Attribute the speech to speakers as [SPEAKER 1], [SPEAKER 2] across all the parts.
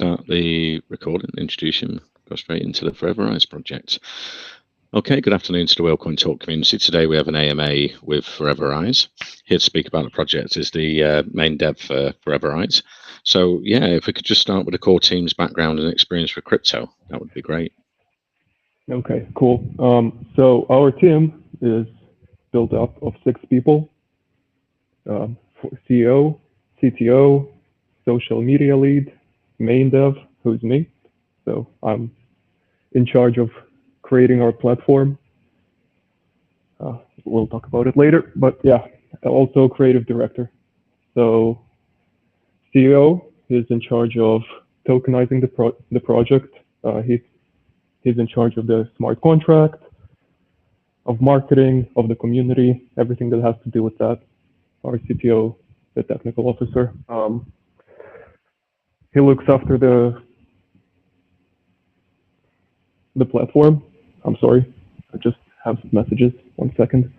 [SPEAKER 1] Start the recording, introduce him, go straight into the Foreverise project. Okay, good afternoon to the Whalecoin Talk community. Today we have an AMA with Foreverise. Here to speak about the project is the main dev for Foreverise. So yeah, if we could just start with the core team's background and experience with crypto, that would be great.
[SPEAKER 2] Okay, cool. So our team is built up of 6 people, CEO, CTO, social media lead, main dev, who's me. So I'm in charge of creating our platform. We'll talk about it later, but yeah, also creative director. So CEO is in charge of tokenizing the project. He's in charge of the smart contract, of marketing, of the community, everything that has to do with that. Our CTO, the technical officer. He looks after the platform. I'm sorry, I just have messages. 1 second.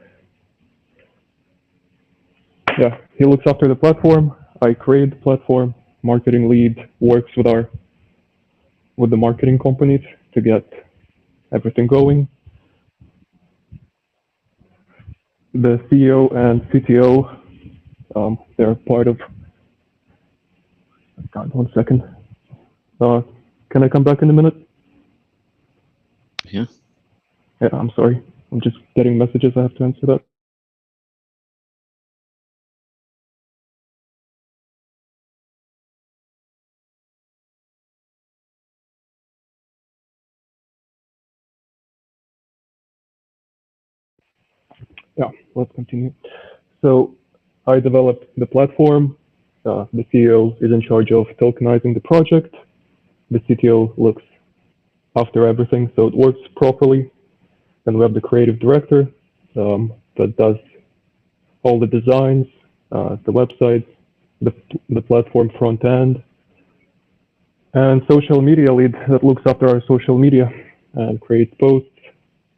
[SPEAKER 2] Yeah, he looks after the platform. I create the platform. Marketing lead works with the marketing companies to get everything going. The CEO and CTO, they're part of. God, 1 second. Can I come back in a minute?
[SPEAKER 1] Yeah.
[SPEAKER 2] Yeah, I'm sorry. I'm just getting messages. I have to answer that. Yeah, let's continue. So I developed the platform. The CEO is in charge of tokenizing the project. The CTO looks after everything so it works properly. And we have the creative director that does all the designs, the website, the platform front end, and social media lead that looks after our social media and creates posts,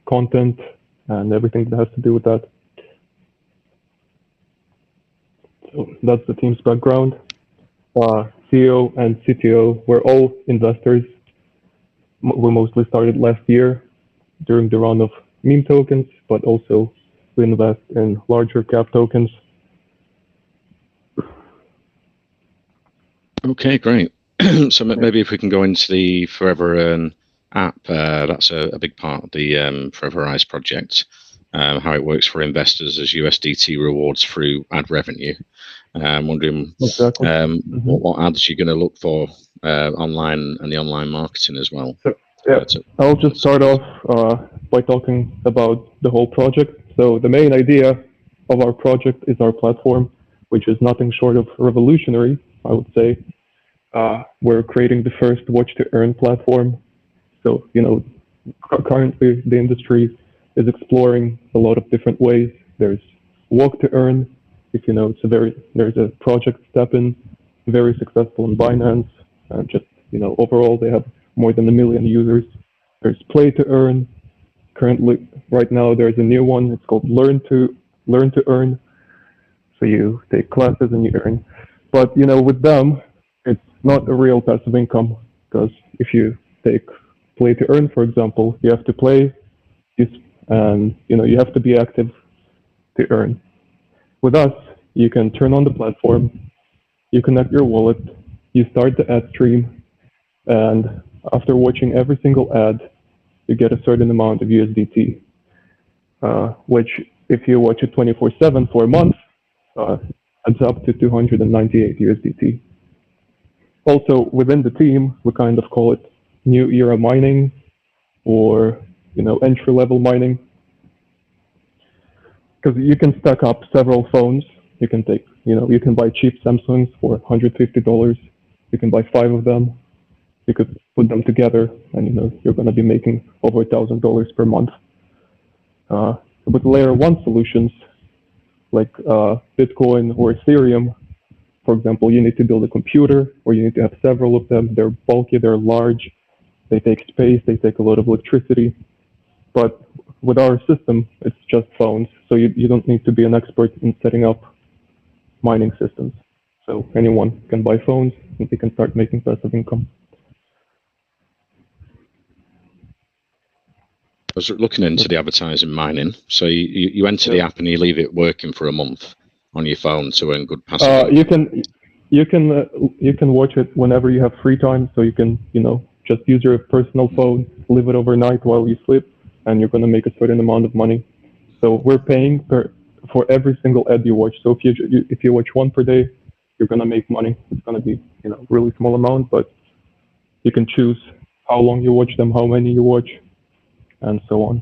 [SPEAKER 2] content, and everything that has to do with that. So that's the team's background. CEO and CTO were all investors. We mostly started last year during the round of meme tokens, but also we invest in larger cap tokens.
[SPEAKER 1] Okay, great. So maybe if we can go into the Forever Earn app, that's a big part of the Foreverise project. How it works for investors as USDT rewards through ad revenue. I'm wondering
[SPEAKER 2] exactly.
[SPEAKER 1] what ads you're going to look for online and the online marketing as well.
[SPEAKER 2] So, yeah, I'll just start off by talking about the whole project. So the main idea of our project is our platform, which is nothing short of revolutionary, I would say. We're creating the first watch to earn platform. So, currently the industry is exploring a lot of different ways. There's walk to earn. If there's a project StepN, very successful in Binance. Overall they have more than 1 million users. There's play to earn. Currently, right now there's a new one. It's called learn to earn. So you take classes and you earn. But with them, it's not a real passive income, because if you take play to earn, for example, you have to play, and you have to be active to earn. With us, you can turn on the platform, you connect your wallet, you start the ad stream, and after watching every single ad, you get a certain amount of USDT, which if you watch it 24/7 for a month, adds up to 298 USDT. Also, within the team, we kind of call it new era mining, or entry-level mining, because you can stack up several phones. You can buy cheap Samsungs for $150. You can buy 5 of them. You could put them together, and you're going to be making over $1,000 per month. With layer 1 solutions like Bitcoin or Ethereum, for example, you need to build a computer, or you need to have several of them. They're bulky, they're large, they take space, they take a lot of electricity. But with our system, it's just phones, so you don't need to be an expert in setting up mining systems. So anyone can buy phones, and they can start making passive income.
[SPEAKER 1] was looking into the advertising mining. So you enter the app and you leave it working for a month on your phone to earn good passive income.
[SPEAKER 2] You can watch it whenever you have free time. So you can just use your personal phone, leave it overnight while you sleep, and you're going to make a certain amount of money. So we're paying for every single ad you watch. So if you watch one per day, you're going to make money. It's going to be really small amount, but you can choose how long you watch them, how many you watch, and so on.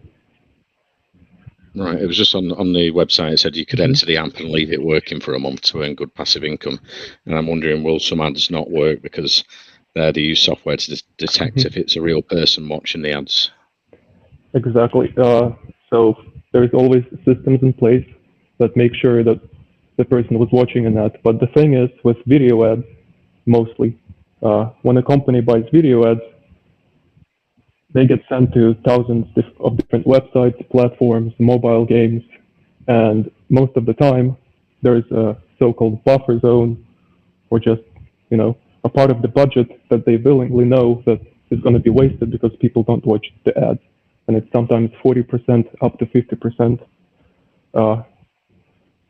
[SPEAKER 1] Right. It was just on the website. It said you could enter the app and leave it working for a month to earn good passive income. And I'm wondering, will some ads not work because they use software to detect if it's a real person watching the ads?
[SPEAKER 2] Exactly. So there's always systems in place that make sure that the person was watching an ad. But the thing is, with video ads, mostly, when a company buys video ads, they get sent to thousands of different websites, platforms, mobile games, and most of the time, there's a so-called buffer zone, or just, a part of the budget that they willingly know that is going to be wasted because people don't watch the ads. And it's sometimes 40% up to 50%.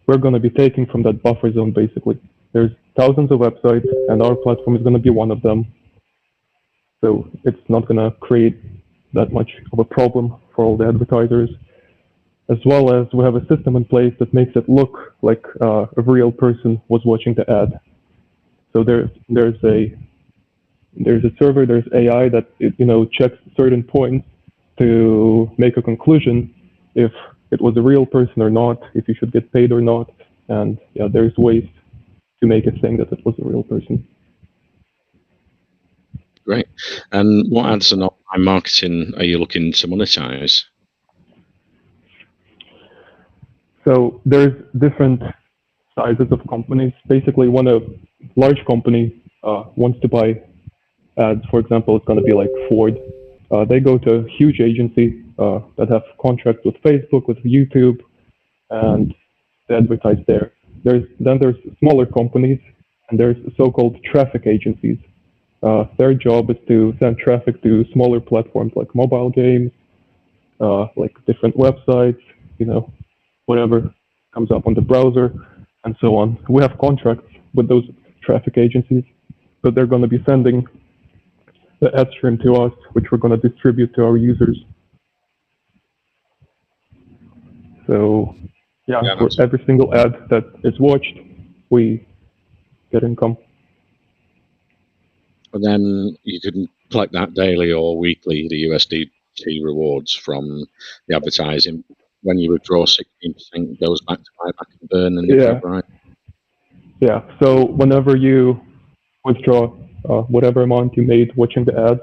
[SPEAKER 2] We're going to be taking from that buffer zone, basically. There's thousands of websites, and our platform is going to be one of them. So it's not going to create that much of a problem for all the advertisers. As well as we have a system in place that makes it look like a real person was watching the ad. So there's a server, there's AI that checks certain points to make a conclusion if it was a real person or not, if you should get paid or not, and there's ways to make it saying that it was a real person.
[SPEAKER 1] Great. And what ads and online marketing are you looking to monetize?
[SPEAKER 2] So there's different sizes of companies. Basically, when a large company wants to buy ads, for example, it's going to be like Ford. They go to a huge agency that have contracts with Facebook, with YouTube, and they advertise there. There's smaller companies, and there's so-called traffic agencies. Their job is to send traffic to smaller platforms like mobile games, like different websites, whatever comes up on the browser, and so on. We have contracts with those traffic agencies, but they're going to be sending the ad stream to us, which we're going to distribute to our users. So, for every single ad that is watched, we get income.
[SPEAKER 1] And then you can collect that daily or weekly, the USDT rewards from the advertising. When you withdraw, 16% goes back to buyback and burn, and right?
[SPEAKER 2] Yeah. So whenever you withdraw whatever amount you made watching the ads,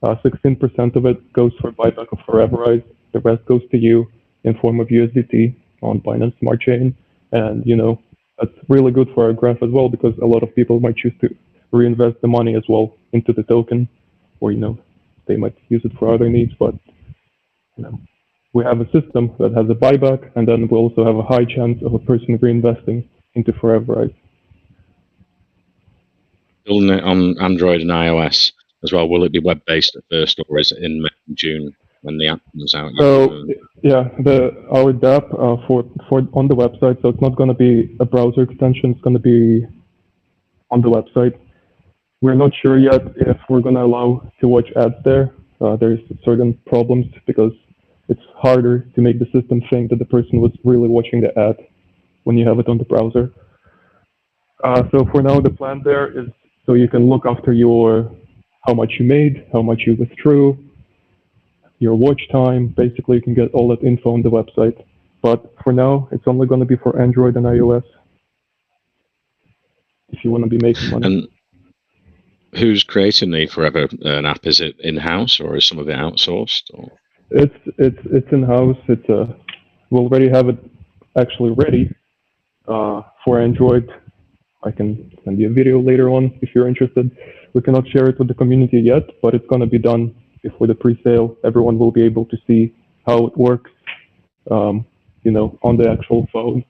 [SPEAKER 2] 16% of it goes for buyback of Foreverise. The rest goes to you in form of USDT on Binance Smart Chain. And, that's really good for our graph as well, because a lot of people might choose to reinvest the money as well into the token, or, they might use it for other needs. But, we have a system that has a buyback, and then we also have a high chance of a person reinvesting into Foreverise.
[SPEAKER 1] Building it on Android and iOS as well. Will it be web-based at first, or is it in May and June when the app comes out?
[SPEAKER 2] So our DApp for on the website. So it's not going to be a browser extension. It's going to be on the website. We're not sure yet if we're going to allow to watch ads there. There's certain problems because it's harder to make the system think that the person was really watching the ad when you have it on the browser. So for now, the plan there is so you can look after how much you made, how much you withdrew, your watch time. Basically, you can get all that info on the website. But for now, it's only going to be for Android and iOS if you want to be making money.
[SPEAKER 1] And who's creating the Forever app? Is it in-house or is some of it outsourced? Or?
[SPEAKER 2] It's in-house. We already have it actually ready for Android. I can send you a video later on if you're interested. We cannot share it with the community yet, but it's going to be done before the pre-sale. Everyone will be able to see how it works, on the actual phone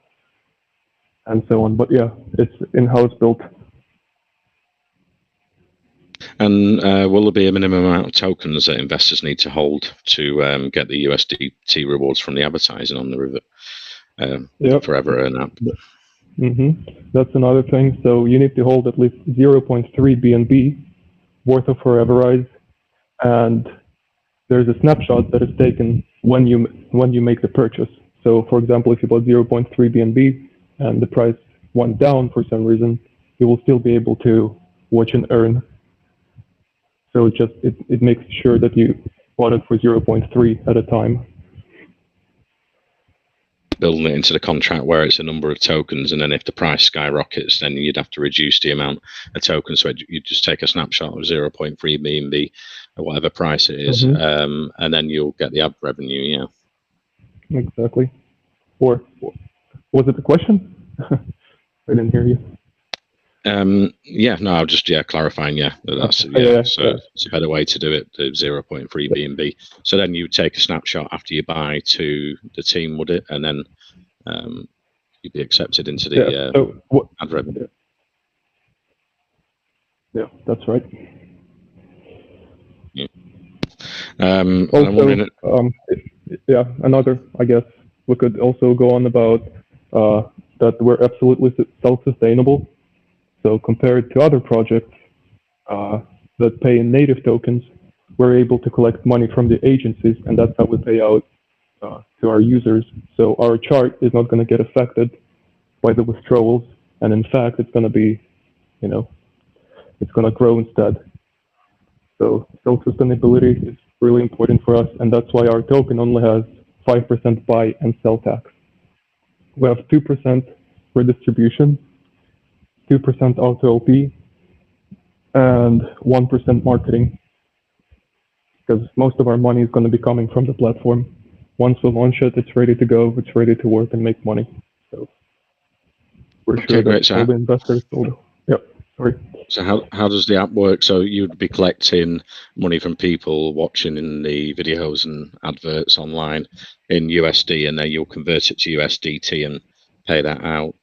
[SPEAKER 2] and so on. But yeah, it's in-house built.
[SPEAKER 1] And will there be a minimum amount of tokens that investors need to hold to get the USDT rewards from the advertising on the Forever Earn app?
[SPEAKER 2] That's another thing. So you need to hold at least 0.3 BNB worth of Foreverise, and there's a snapshot that is taken when you make the purchase. So, for example, if you bought 0.3 BNB and the price went down for some reason, you will still be able to watch and earn. So it makes sure that you bought it for 0.3 at a time.
[SPEAKER 1] Building it into the contract where it's a number of tokens, and then if the price skyrockets, then you'd have to reduce the amount of tokens. So you just take a snapshot of 0.3 BNB or whatever price it is, and then you'll get the ad revenue. Yeah,
[SPEAKER 2] exactly. Or was it a question? I didn't hear you.
[SPEAKER 1] Yeah, no, I'm just clarifying. Yeah, that's so it's a better way to do it. The 0.3 BNB. So then you would take a snapshot after you buy to the team, would it? And then you'd be accepted into the ad revenue.
[SPEAKER 2] Yeah, that's right.
[SPEAKER 1] Yeah.
[SPEAKER 2] Also, another, I guess we could also go on about that we're absolutely self-sustainable. So compared to other projects that pay in native tokens, we're able to collect money from the agencies, and that's how we pay out to our users. So our chart is not going to get affected by the withdrawals, and in fact, it's going to be, it's going to grow instead. So self-sustainability is really important for us, and that's why our token only has 5% buy and sell tax. We have 2% redistribution, 2% auto LP, and 1% marketing, because most of our money is going to be coming from the platform. Once we launch it, it's ready to go, it's ready to work and make money. So we're sure that all the investors will.
[SPEAKER 1] So how does the app work? So you'd be collecting money from people watching in the videos and adverts online in USD, and then you'll convert it to USDT and pay that out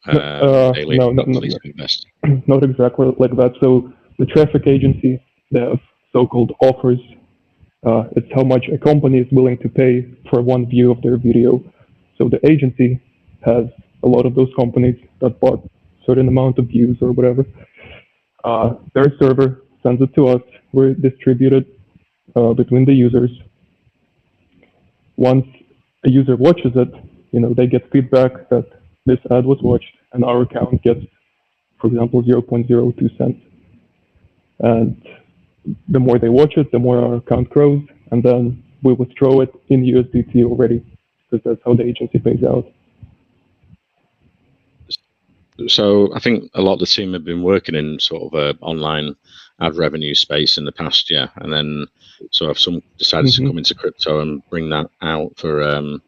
[SPEAKER 1] daily.
[SPEAKER 2] Not exactly like that. So the traffic agency, they have so-called offers. It's how much a company is willing to pay for one view of their video. So the agency has a lot of those companies that bought a certain amount of views or whatever. Their server sends it to us. We distribute it between the users. Once a user watches it, they get feedback that this ad was watched, and our account gets, for example, 0.02 cents. And the more they watch it, the more our account grows, and then we withdraw it in USDT already, because that's how the agency pays out.
[SPEAKER 1] So I think a lot of the team have been working in sort of a online ad revenue space in the past, and then so if some decided to come into crypto and bring that out for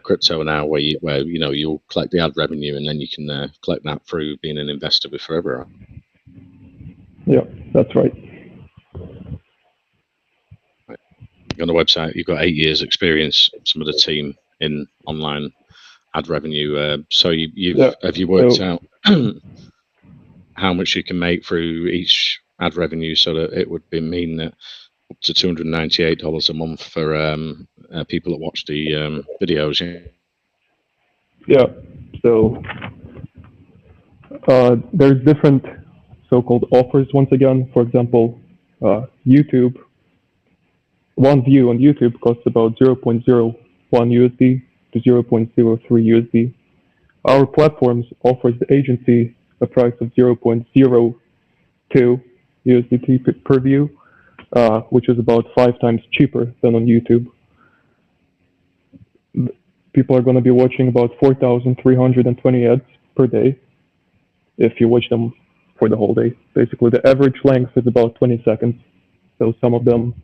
[SPEAKER 1] crypto now, where you'll collect the ad revenue and then you can collect that through being an investor with Forever.
[SPEAKER 2] Yeah, that's right.
[SPEAKER 1] On the website, you've got 8 years experience. Some of the team in online ad revenue. So have you worked out how much you can make through each ad revenue, so that it would mean that up to $298 a month for people that watch the videos?
[SPEAKER 2] Yeah. So there's different so-called offers. Once again, for example, YouTube. One view on YouTube costs about 0.01 USD to 0.03 USD. Our platforms offers the agency a price of 0.02 USDT per view, which is about 5 times cheaper than on YouTube. People are going to be watching about 4,320 ads per day if you watch them for the whole day. Basically, the average length is about 20 seconds. So some of them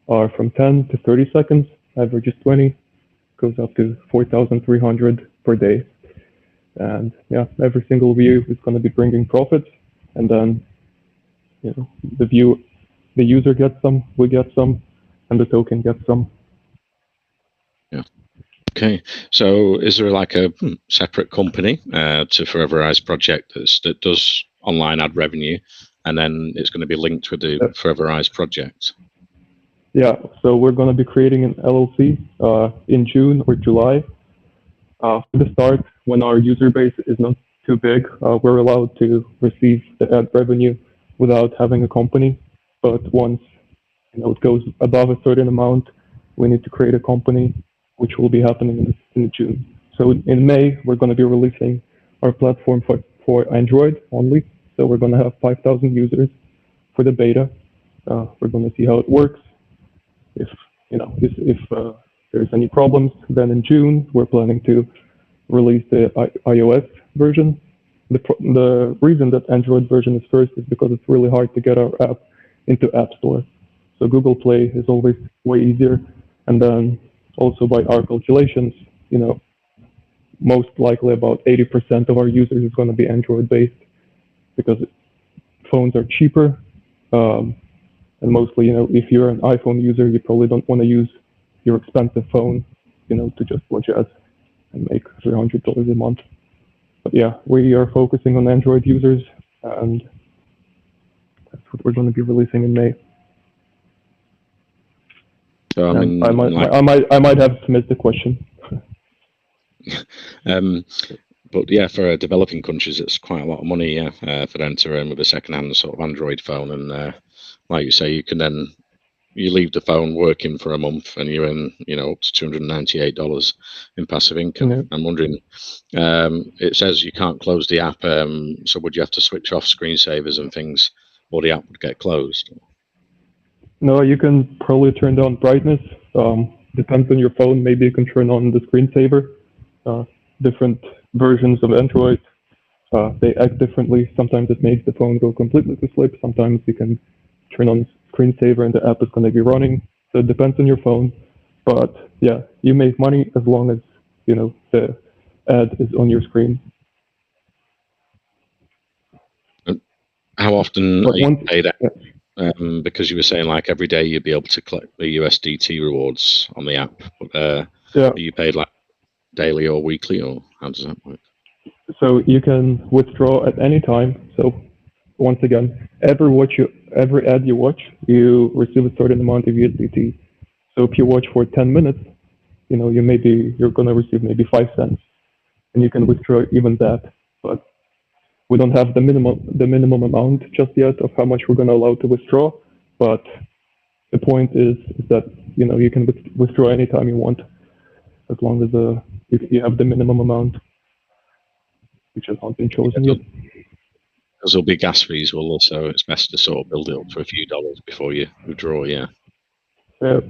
[SPEAKER 2] are from 10 to 30 seconds, average is 20, goes up to 4,300 per day. And every single view is going to be bringing profits, and then the user gets some, we get some, and the token gets some.
[SPEAKER 1] Yeah. Okay. So is there like a separate company to Foreverise project that does online ad revenue, and then it's going to be linked with the Foreverise project.
[SPEAKER 2] Yeah, so we're going to be creating an LLC in June or July. For the start, when our user base is not too big, we're allowed to receive the ad revenue without having a company. But once it goes above a certain amount, we need to create a company, which will be happening in June. So in May, we're going to be releasing our platform for Android only. So we're going to have 5,000 users for the beta. We're going to see how it works. If there's any problems, then in June we're planning to release the iOS version. The reason that Android version is first is because it's really hard to get our app into App Store. So Google Play is always way easier. And then also by our calculations, most likely about 80% of our users is going to be Android based because phones are cheaper. And mostly, if you're an iPhone user, you probably don't want to use your expensive phone, to just watch ads and make $300 a month. But yeah, we are focusing on Android users, and that's what we're going to be releasing in May.
[SPEAKER 1] So
[SPEAKER 2] I might have missed the question.
[SPEAKER 1] But yeah, for developing countries, it's quite a lot of money, for them to earn with a second-hand sort of Android phone. And like you say, you leave the phone working for a month and you earn, up to $298 in passive income. Yeah. I'm wondering, it says you can't close the app. So would you have to switch off screensavers and things, or the app would get closed?
[SPEAKER 2] No, you can probably turn down brightness. Depends on your phone. Maybe you can turn on the screensaver. Different versions of Android, they act differently. Sometimes it makes the phone go completely to sleep. Sometimes you can turn on screensaver and the app is going to be running. So it depends on your phone. But yeah, you make money as long as the ad is on your screen.
[SPEAKER 1] How often are you paid out? Yeah. Because you were saying like every day you'd be able to collect the USDT rewards on the app. But, yeah. Are you paid like daily or weekly, or how does that work?
[SPEAKER 2] So you can withdraw at any time. So once again, every ad you watch, you receive a certain amount of USDT. So if you watch for 10 minutes, you're going to receive maybe 5 cents, and you can withdraw even that. But we don't have the minimum amount just yet of how much we're going to allow to withdraw. But the point is that you can withdraw anytime you want, as long as you have the minimum amount, which has not been chosen yet.
[SPEAKER 1] Because there'll be gas fees, so it's best to sort of build it up for a few dollars before you withdraw, yeah.
[SPEAKER 2] Yeah.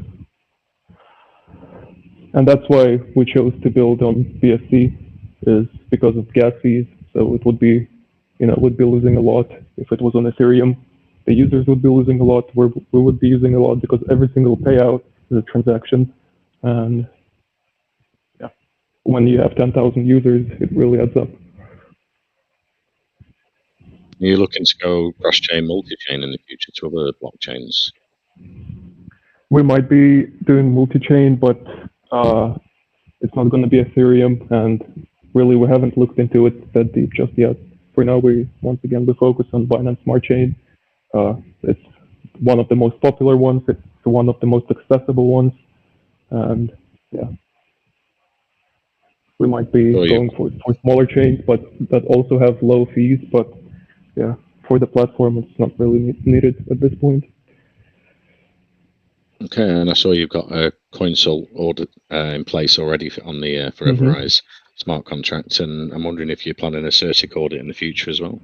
[SPEAKER 2] And that's why we chose to build on BSC, is because of gas fees. So it would be, would be losing a lot. If it was on Ethereum, the users would be losing a lot. We would be using a lot because every single payout is a transaction. And yeah, when you have 10,000 users, it really adds up.
[SPEAKER 1] Are you looking to go cross-chain, multi-chain in the future to other blockchains?
[SPEAKER 2] We might be doing multi-chain, but it's not going to be Ethereum, and really we haven't looked into it that deep just yet. For now, we focus on Binance Smart Chain. It's one of the most popular ones. It's one of the most accessible ones, and yeah, we might be going for smaller chains, but that also have low fees. But yeah, for the platform, it's not really needed at this point.
[SPEAKER 1] Okay, and I saw you've got a CoinSol order in place already on the Foreverise smart contract, and I'm wondering if you're planning a CertiK audit in the future as well.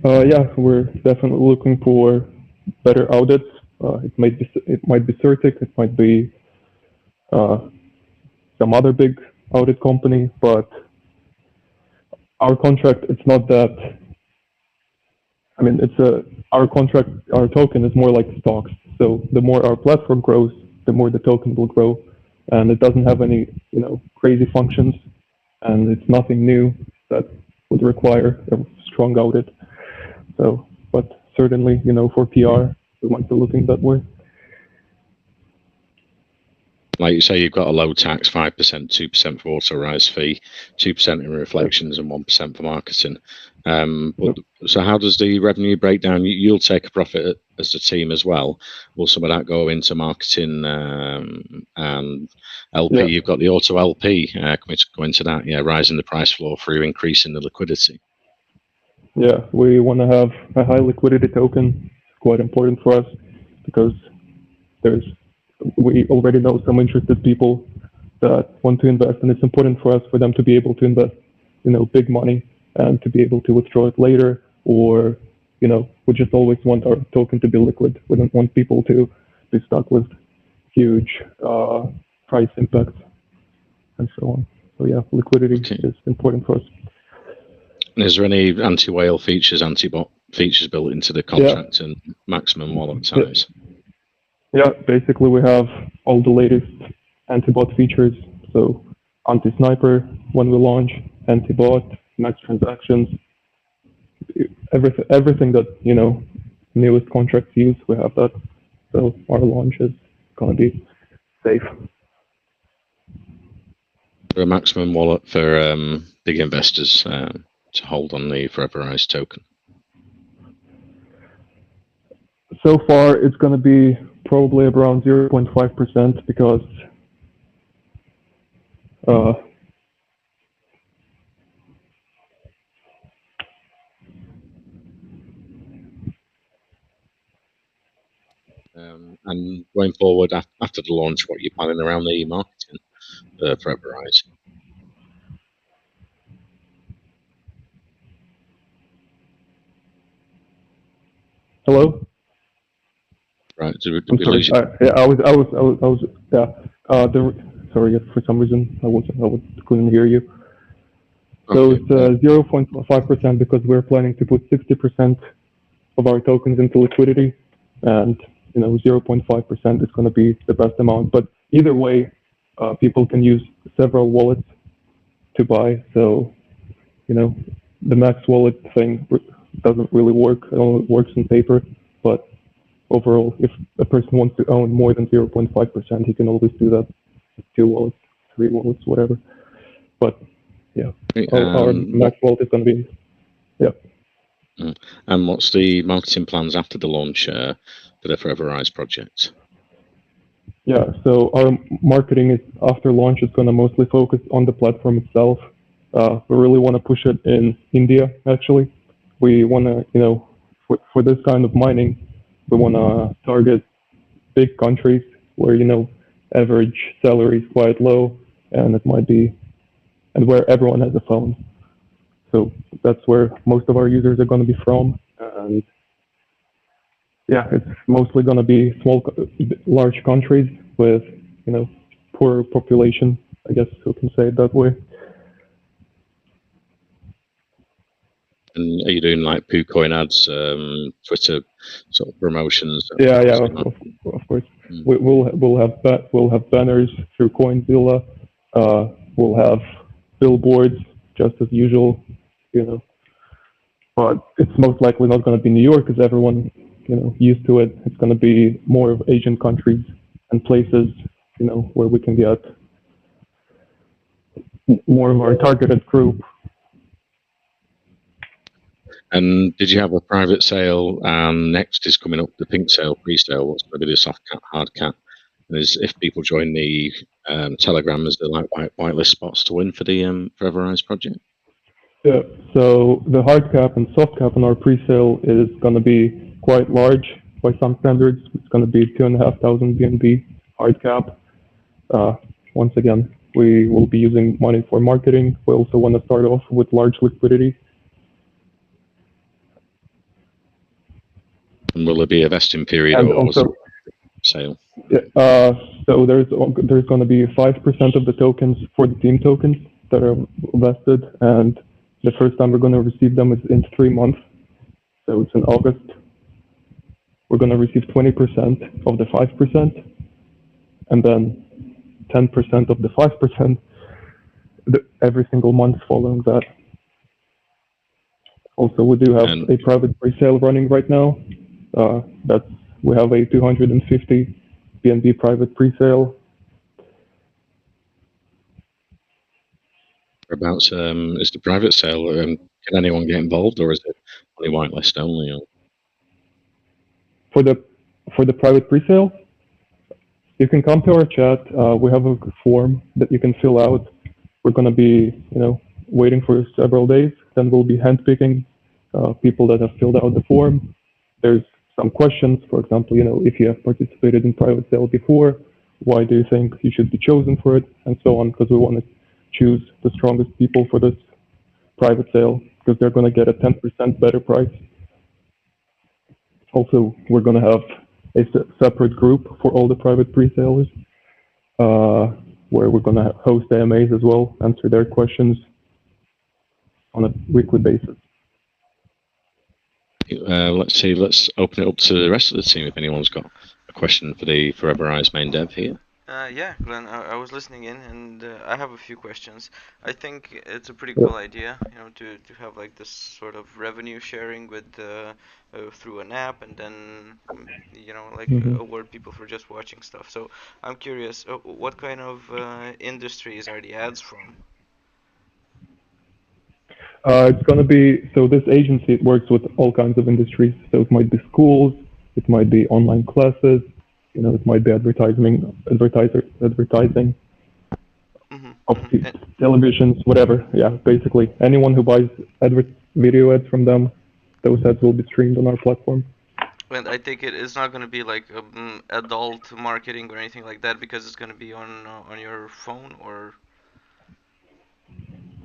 [SPEAKER 2] Yeah, we're definitely looking for better audits. It might be CertiK, it might be some other big audit company, but our contract, it's not that. I mean, our contract, our token is more like stocks. So the more our platform grows, the more the token will grow, and it doesn't have any, crazy functions, and it's nothing new that would require a strong audit. So, but certainly, for PR, we might be looking that way.
[SPEAKER 1] like you say, you've got a low tax, 5%, 2% for auto-rise fee, 2% in reflections, and 1% for marketing. So how does the revenue break down? You'll take a profit as a team as well. Will some of that go into marketing and LP?
[SPEAKER 2] Yeah.
[SPEAKER 1] You've got the auto LP. Can we go into that? Yeah, rising the price floor through increasing the liquidity.
[SPEAKER 2] Yeah, we want to have a high liquidity token. It's quite important for us because we already know some interested people that want to invest, and it's important for us for them to be able to invest, big money and to be able to withdraw it later, or, we just always want our token to be liquid. We don't want people to be stuck with huge price impacts and so on. So yeah, liquidity is important for us.
[SPEAKER 1] And is there any anti-whale features, anti-bot features built into the contract and maximum wallet size?
[SPEAKER 2] Yeah, basically we have all the latest anti-bot features. So anti-sniper when we launch, anti-bot, max transactions, everything that, newest contracts use, we have that. So our launch is going to be safe.
[SPEAKER 1] A maximum wallet for big investors to hold on the Foreverise token?
[SPEAKER 2] So far, it's going to be probably around 0.5% because
[SPEAKER 1] and going forward after the launch, what you're planning around the marketing for Foreverise?
[SPEAKER 2] Hello?
[SPEAKER 1] Right.
[SPEAKER 2] I'm sorry. Sorry, for some reason I couldn't hear you. So it's 0.5% because we're planning to put 60% of our tokens into liquidity, and 0.5% is going to be the best amount. But either way, people can use several wallets to buy. So the max wallet thing doesn't really work. It only works on paper, but overall, if a person wants to own more than 0.5%, he can always do that. 2 wallets, 3 wallets, whatever. But yeah, our max wallet is going to be, yeah.
[SPEAKER 1] And what's the marketing plans after the launch for the Foreverise project?
[SPEAKER 2] Yeah, so our marketing is after launch is going to mostly focus on the platform itself. We really want to push it in India, actually. We want to, for this kind of mining, we want to target big countries where, average salary is quite low, and and where everyone has a phone. So that's where most of our users are going to be from. And yeah, it's mostly going to be large countries with, poor population, I guess we can say it that way.
[SPEAKER 1] And are you doing like PooCoin ads, Twitter sort of promotions?
[SPEAKER 2] Yeah, of course. We'll have banners through CoinZilla. We'll have billboards just as usual, But it's most likely not going to be New York because everyone, used to it. It's going to be more of Asian countries and places, where we can get more of our targeted group.
[SPEAKER 1] And did you have a private sale? And next is coming up the pink sale, pre-sale. What's going to be the soft cap, hard cap? And if people join the Telegram, is there like whitelist spots to win for the Foreverise project?
[SPEAKER 2] Yeah. So the hard cap and soft cap on our pre-sale is going to be quite large by some standards. It's going to be 2,500 BNB hard cap. Once again, we will be using money for marketing. We also want to start off with large liquidity.
[SPEAKER 1] And will there be a vesting period
[SPEAKER 2] and
[SPEAKER 1] or
[SPEAKER 2] also,
[SPEAKER 1] sale?
[SPEAKER 2] Yeah, so there's going to be 5% of the tokens for the team tokens that are vested, and the first time we're going to receive them is in 3 months. So it's in August. We're going to receive 20% of the 5%, and then 10% of the 5% every single month following that. Also, we do have a private pre-sale running right now. We have a 250 BNB private pre-sale.
[SPEAKER 1] Whereabouts is the private sale? Can anyone get involved, or is it only whitelist only? Or?
[SPEAKER 2] For the private pre-sale, you can come to our chat. We have a form that you can fill out. We're going to be, waiting for several days. Then we'll be handpicking people that have filled out the form. There's some questions, for example, if you have participated in private sale before, why do you think you should be chosen for it, and so on, because we want to choose the strongest people for this private sale, because they're going to get a 10% better price. Also, we're going to have a separate group for all the private pre-salers, where we're going to host AMAs as well, answer their questions on a weekly basis.
[SPEAKER 1] Let's see. Let's open it up to the rest of the team if anyone's got a question for the Foreverise main dev here.
[SPEAKER 3] Yeah, Glenn, I was listening in, and I have a few questions. I think it's a pretty cool idea, to have like this sort of revenue sharing with through an app, and then award people for just watching stuff. So I'm curious, what kind of industries are the ads from?
[SPEAKER 2] It's going to be, so this agency works with all kinds of industries. So it might be schools, it might be online classes, it might be advertising of televisions, whatever. Yeah, basically anyone who buys video ads from them, those ads will be streamed on our platform.
[SPEAKER 3] And I think it is not going to be like adult marketing or anything like that, because it's going to be on your phone, or.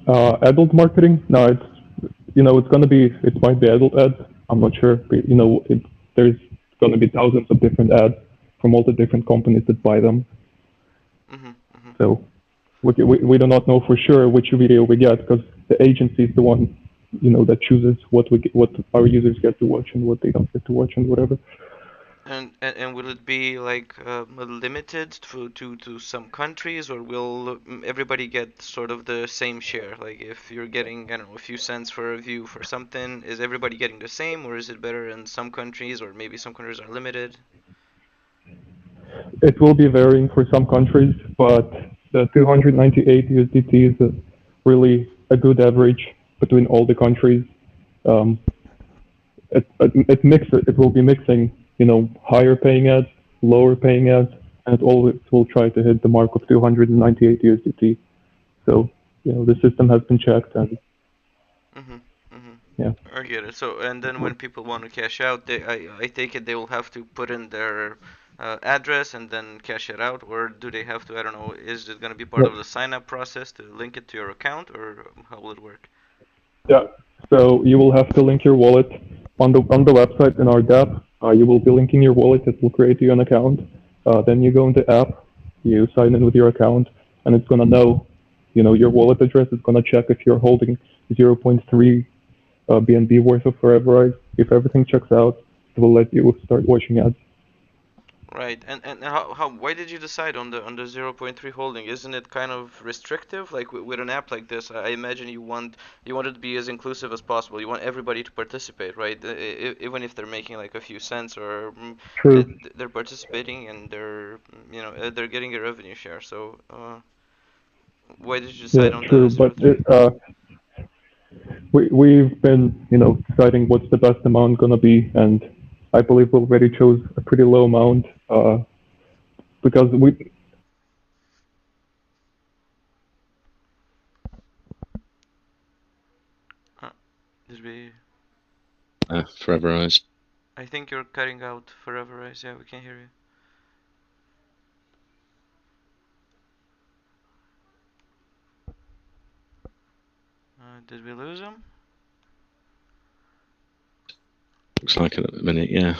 [SPEAKER 2] Adult marketing? No, it's going to be, it might be adult ads. I'm not sure, but there's going to be thousands of different ads from all the different companies that buy them. So we do not know for sure which video we get, because the agency is the one, that chooses what our users get to watch and what they don't get to watch and whatever.
[SPEAKER 3] And will it be like limited to some countries, or will everybody get sort of the same share? Like if you're getting, I don't know, a few cents for a view for something, is everybody getting the same, or is it better in some countries, or maybe some countries are limited?
[SPEAKER 2] It will be varying for some countries, but the 298 USDT is really a good average between all the countries. It will be mixing, higher paying ads, lower paying ads, and it always will try to hit the mark of 298 USDT. So, the system has been checked, and yeah.
[SPEAKER 3] I get it. So, and then when people want to cash out, I take it they will have to put in their address and then cash it out, or do they have to, I don't know, is it going to be part of the sign-up process to link it to your account, or how will it work?
[SPEAKER 2] Yeah, so you will have to link your wallet on the website in our dApp. You will be linking your wallet. It will create you an account. Then you go in the app, you sign in with your account, and it's going to know, your wallet address. It's going to check if you're holding 0.3 BNB worth of Foreverise. If everything checks out, it will let you start watching ads.
[SPEAKER 3] Right, and how why did you decide on the 0.3 holding? Isn't it kind of restrictive? Like with an app like this, I imagine you want it to be as inclusive as possible. You want everybody to participate, right? Even if they're making like a few cents, or they're participating, and they're getting a revenue share. So why did you decide on the 0.3?
[SPEAKER 2] We've been, deciding what's the best amount gonna be, and I believe we already chose a pretty low amount, because we.
[SPEAKER 3] Did we?
[SPEAKER 1] Foreverise.
[SPEAKER 3] I think you're cutting out, Foreverise. Yeah, we can't hear you. Did we lose him?
[SPEAKER 1] Looks like it at the minute, yeah.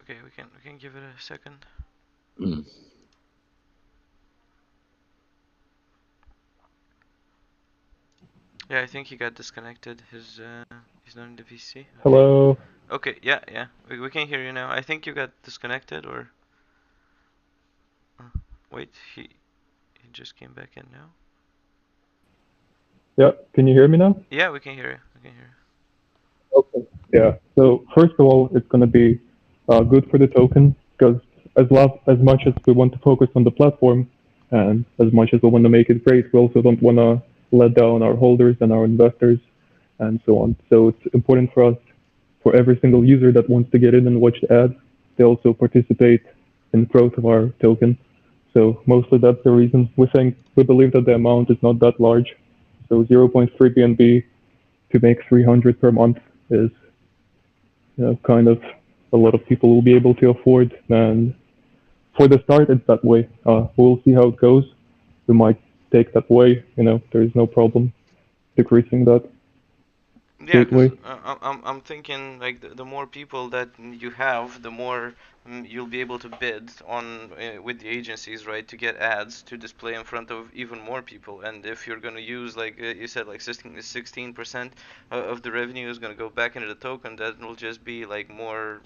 [SPEAKER 3] Okay, we can give it a second. Yeah, I think he got disconnected. He's not in the VC. Okay.
[SPEAKER 2] Hello.
[SPEAKER 3] Okay, yeah, we can hear you now. I think you got disconnected, or wait, he just came back in now.
[SPEAKER 2] Yeah, can you hear me now?
[SPEAKER 3] Yeah, we can hear you.
[SPEAKER 2] Okay. Yeah. So first of all, it's going to be good for the token, because as much as we want to focus on the platform, And as much as we want to make it great, we also don't want to let down our holders and our investors and so on. So it's important for us, for every single user that wants to get in and watch the ads, they also participate in the growth of our token. So mostly that's the reason. We believe that the amount is not that large. So 0.3 BNB to make 300 per month is, kind of a lot of people will be able to afford. And for the start, it's that way. We'll see how it goes. We might take that way. There is no problem decreasing that.
[SPEAKER 3] Yeah, because I'm thinking like the more people that you have, the more you'll be able to bid on with the agencies, right, to get ads to display in front of even more people. And if you're gonna use, like you said, like 16% of the revenue is gonna go back into the token, that will just be like more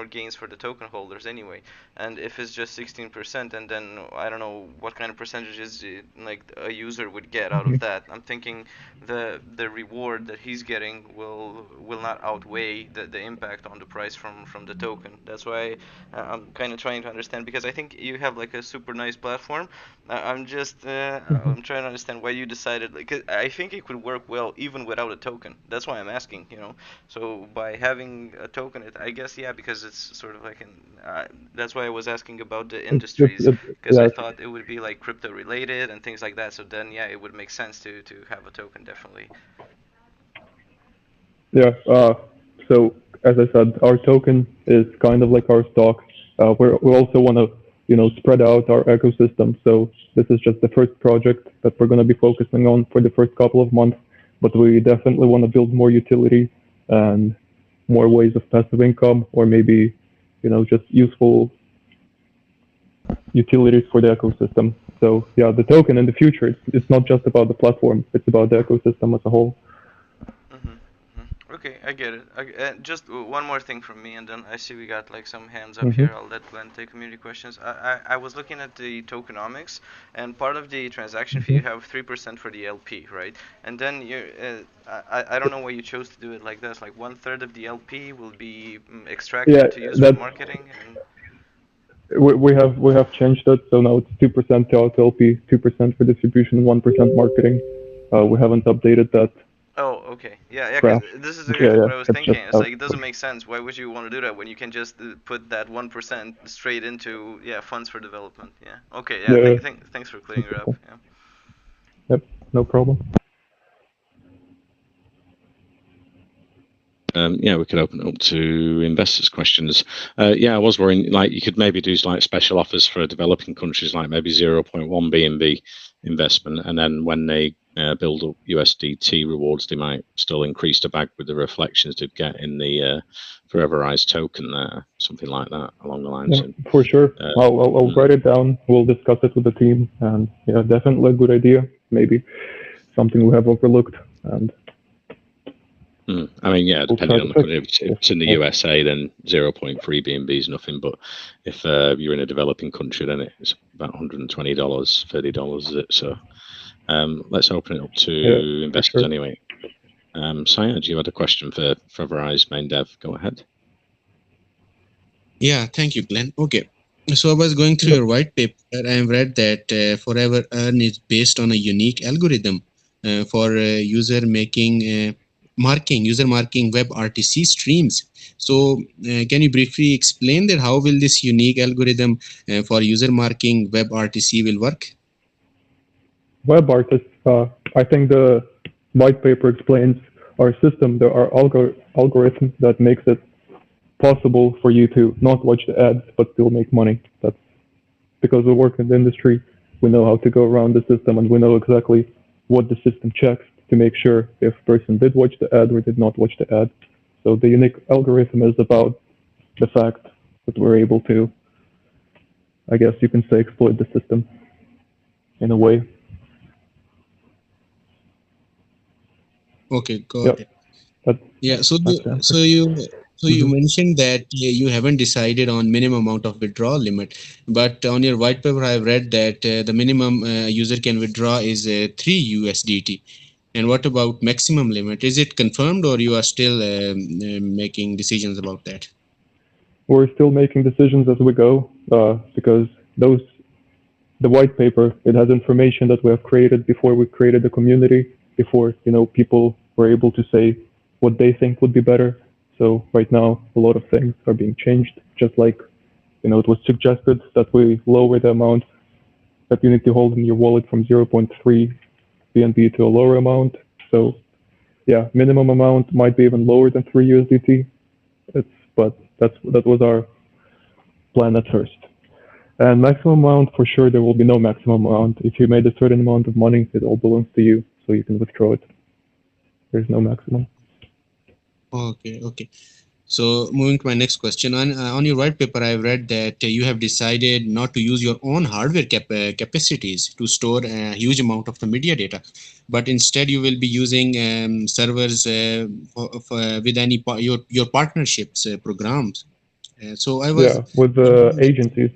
[SPEAKER 3] gains for the token holders anyway. And if it's just 16%, and then I don't know what kind of percentages like a user would get out of that. I'm thinking the reward that he's getting will not outweigh the impact on the price from the token. That's why I'm kind of trying to understand, because I think you have like a super nice platform. I'm trying to understand why you decided, like, 'cause I think it could work well even without a token. That's why I'm asking, So by having a token, I guess, yeah, because it's sort of like that's why I was asking about the industries, because I thought it would be like crypto related and things like that. So then, yeah, it would make sense to have a token, definitely.
[SPEAKER 2] Yeah. So as I said, our token is kind of like our stock. We also want to, spread out our ecosystem. So this is just the first project that we're going to be focusing on for the first couple of months. But we definitely want to build more utility and more ways of passive income, or maybe, just useful utilities for the ecosystem. So yeah, the token in the future, it's not just about the platform; it's about the ecosystem as a whole.
[SPEAKER 3] Okay, I get it. Just one more thing from me, and then I see we got like some hands up here. I'll let Glenn take community questions. I was looking at the tokenomics, and part of the transaction fee, you have 3% for the LP, right? And then I don't know why you chose to do it like this. Like 1/3 of the LP will be extracted to use for marketing. And
[SPEAKER 2] we have changed it, so now it's 2% to LP, 2% for distribution, 1% marketing. We haven't updated that.
[SPEAKER 3] Oh, okay. Yeah, because this is exactly what I was thinking. It's like, it doesn't make sense. Why would you want to do that when you can just put that 1% straight into funds for development? Yeah. Okay. Yeah. Thanks for clearing it up. Yeah.
[SPEAKER 2] Yep. No problem.
[SPEAKER 1] We could open it up to investors' questions. I was worrying, like, you could maybe do like special offers for developing countries, like maybe 0.1 BNB investment, and then when they build up USDT rewards, they might still increase the bag with the reflections they'd get in the Foreverise token there, something like that along the lines.
[SPEAKER 2] Yeah, for sure. I'll write it down. We'll discuss it with the team, and yeah, definitely a good idea. Maybe something we have overlooked. And
[SPEAKER 1] I mean, yeah, depending on the country. If it's in the USA, then 0.3 BNB is nothing. But if you're in a developing country, then it's about $120, $30, is it? So let's open it up to investors anyway. Syed, you had a question for Foreverise main dev. Go ahead.
[SPEAKER 4] Yeah, thank you, Glenn. Okay. So I was going through your white paper, and I read that Forever Earn is based on a unique algorithm for user marking WebRTC streams. So can you briefly explain that? How will this unique algorithm for user marking WebRTC will work?
[SPEAKER 2] WebRTC, I think the white paper explains our system. There are algorithms that makes it possible for you to not watch the ads but still make money. That's because we work in the industry. We know how to go around the system, and we know exactly what the system checks to make sure if a person did watch the ad or did not watch the ad. So the unique algorithm is about the fact that we're able to, I guess you can say, exploit the system in a way.
[SPEAKER 4] Okay, got it. Yeah, so you mentioned that you haven't decided on minimum amount of withdrawal limit, but on your white paper I've read that the minimum user can withdraw is 3 USDT. And what about maximum limit? Is it confirmed, or you are still making decisions about that?
[SPEAKER 2] We're still making decisions as we go, because those the white paper, it has information that we have created before we created the community, before, people were able to say what they think would be better. So right now, a lot of things are being changed, just like, it was suggested that we lower the amount that you need to hold in your wallet from 0.3 BNB to a lower amount. So yeah, minimum amount might be even lower than 3 USDT. But that was our plan at first. And maximum amount, for sure, there will be no maximum amount. If you made a certain amount of money, it all belongs to you, so you can withdraw it. There's no maximum.
[SPEAKER 4] Okay. So moving to my next question, on your white paper, I've read that you have decided not to use your own hardware capacities to store a huge amount of the media data, but instead you will be using servers with your partnerships programs. So I was
[SPEAKER 2] with the agencies.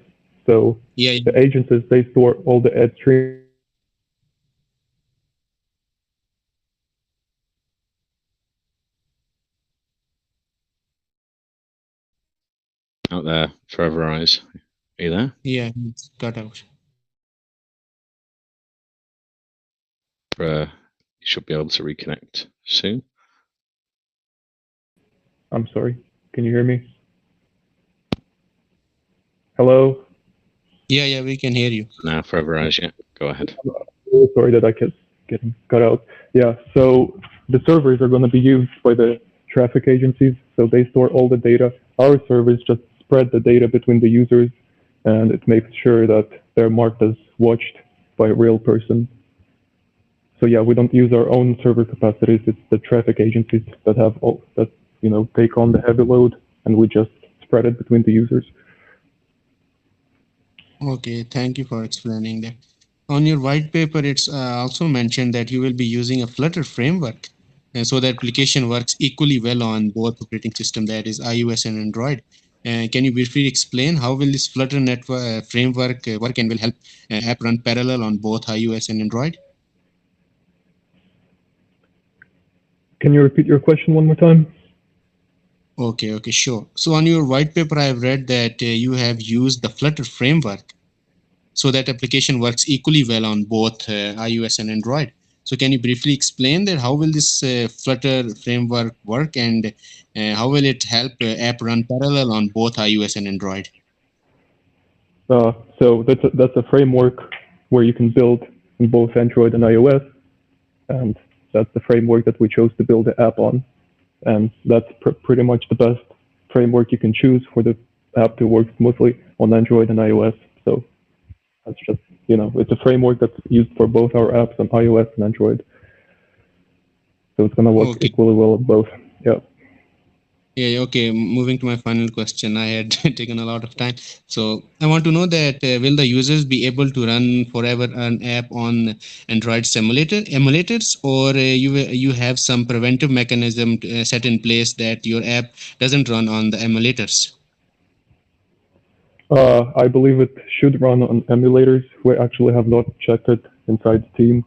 [SPEAKER 2] So
[SPEAKER 4] yeah.
[SPEAKER 2] The agencies, they store all the ad streams.
[SPEAKER 1] Out there, Foreverise. Are you there?
[SPEAKER 4] Yeah, it's cut out.
[SPEAKER 1] You should be able to reconnect soon.
[SPEAKER 2] I'm sorry. Can you hear me? Hello?
[SPEAKER 4] Yeah, we can hear you.
[SPEAKER 1] Now, Foreverise, yeah. Go ahead.
[SPEAKER 2] Sorry that I kept getting cut out. Yeah, so the servers are going to be used by the traffic agencies, so they store all the data. Our servers just spread the data between the users, and it makes sure that they're marked as watched by a real person. So yeah, we don't use our own server capacities. It's the traffic agencies that have all that, take on the heavy load, and we just spread it between the users.
[SPEAKER 4] Okay, thank you for explaining that. On your white paper, it's also mentioned that you will be using a Flutter framework, and so the application works equally well on both operating system, that is iOS and Android. Can you briefly explain how will this Flutter network framework work and will help app run parallel on both iOS and Android?
[SPEAKER 2] Can you repeat your question one more time?
[SPEAKER 4] Okay, sure. So on your white paper, I've read that you have used the Flutter framework, so that application works equally well on both iOS and Android. So can you briefly explain that how will this Flutter framework work, and how will it help app run parallel on both iOS and Android?
[SPEAKER 2] So that's a framework where you can build in both Android and iOS, and that's the framework that we chose to build the app on. And that's pretty much the best framework you can choose for the app to work smoothly on Android and iOS. So that's just, it's a framework that's used for both our apps on iOS and Android. So it's going to work equally well on both. Yeah.
[SPEAKER 4] Yeah, okay. Moving to my final question, I had taken a lot of time. So I want to know that will the users be able to run forever an app on Android emulators, or you have some preventive mechanism set in place that your app doesn't run on the emulators?
[SPEAKER 2] I believe it should run on emulators. We actually have not checked it inside the team.